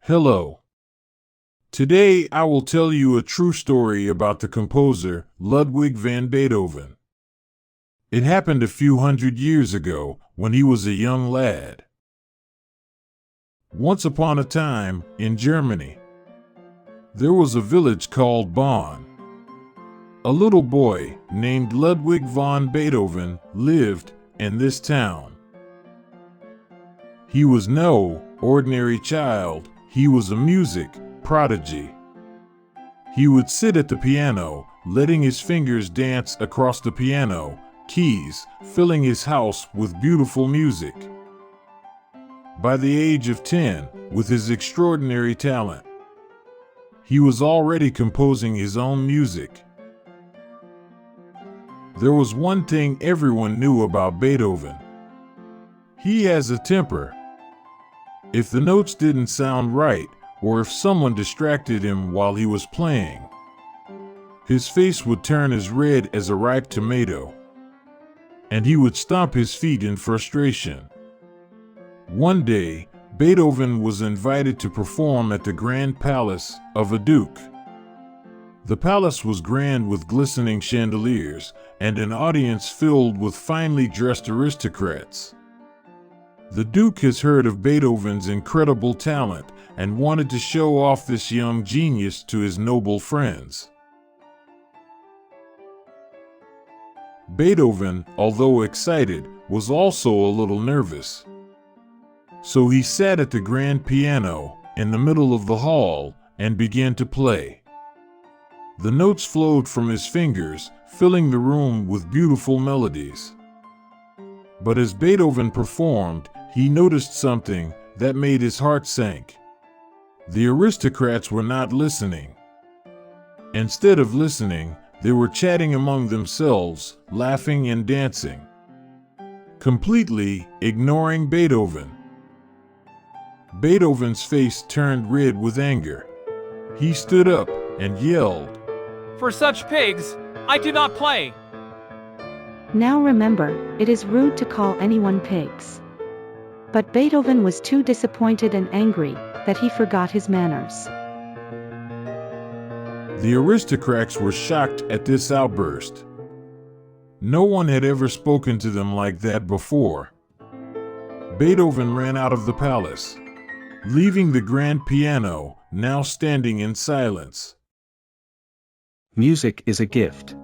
Hello. Today I will tell you a true story about the composer Ludwig van Beethoven. It happened a few hundred years ago when he was a young lad. Once upon a time, in Germany, there was a village called Bonn. A little boy named Ludwig van Beethoven lived in this town. He was no ordinary child. He was a music prodigy. He would sit at the piano, letting his fingers dance across the piano keys, filling his house with beautiful music. By the age of 10, with his extraordinary talent, he was already composing his own music. There was one thing everyone knew about Beethoven. He has a temper. If the notes didn't sound right, or if someone distracted him while he was playing, his face would turn as red as a ripe tomato, and he would stomp his feet in frustration. One day, Beethoven was invited to perform at the grand palace of a duke. The palace was grand with glistening chandeliers and an audience filled with finely dressed aristocrats. The Duke has heard of Beethoven's incredible talent and wanted to show off this young genius to his noble friends. Beethoven, although excited, was also a little nervous. So he sat at the grand piano in the middle of the hall and began to play. The notes flowed from his fingers, filling the room with beautiful melodies. But as Beethoven performed, he noticed something that made his heart sink. The aristocrats were not listening. Instead of listening, they were chatting among themselves, laughing and dancing, completely ignoring Beethoven. Beethoven's face turned red with anger. He stood up and yelled, "For such pigs, I do not play!" Now remember, it is rude to call anyone pigs. But Beethoven was too disappointed and angry that he forgot his manners. The aristocrats were shocked at this outburst. No one had ever spoken to them like that before. Beethoven ran out of the palace, leaving the grand piano, now standing in silence. Music is a gift.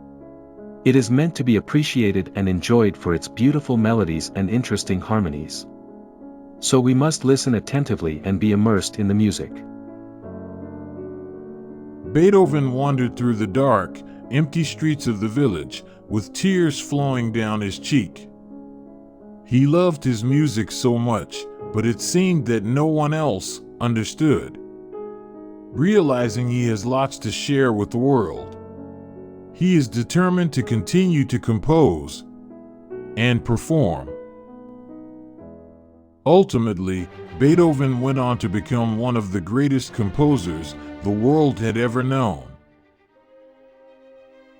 It is meant to be appreciated and enjoyed for its beautiful melodies and interesting harmonies. So we must listen attentively and be immersed in the music. Beethoven wandered through the dark, empty streets of the village, with tears flowing down his cheek. He loved his music so much, but it seemed that no one else understood. Realizing he has lots to share with the world, he is determined to continue to compose and perform. Ultimately, Beethoven went on to become one of the greatest composers the world had ever known.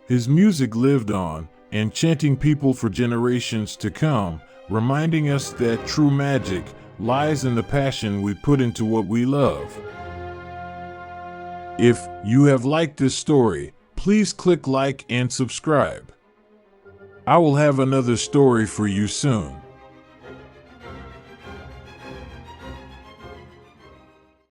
His music lived on, enchanting people for generations to come, reminding us that true magic lies in the passion we put into what we love. If you have liked this story, please click like and subscribe. I will have another story for you soon.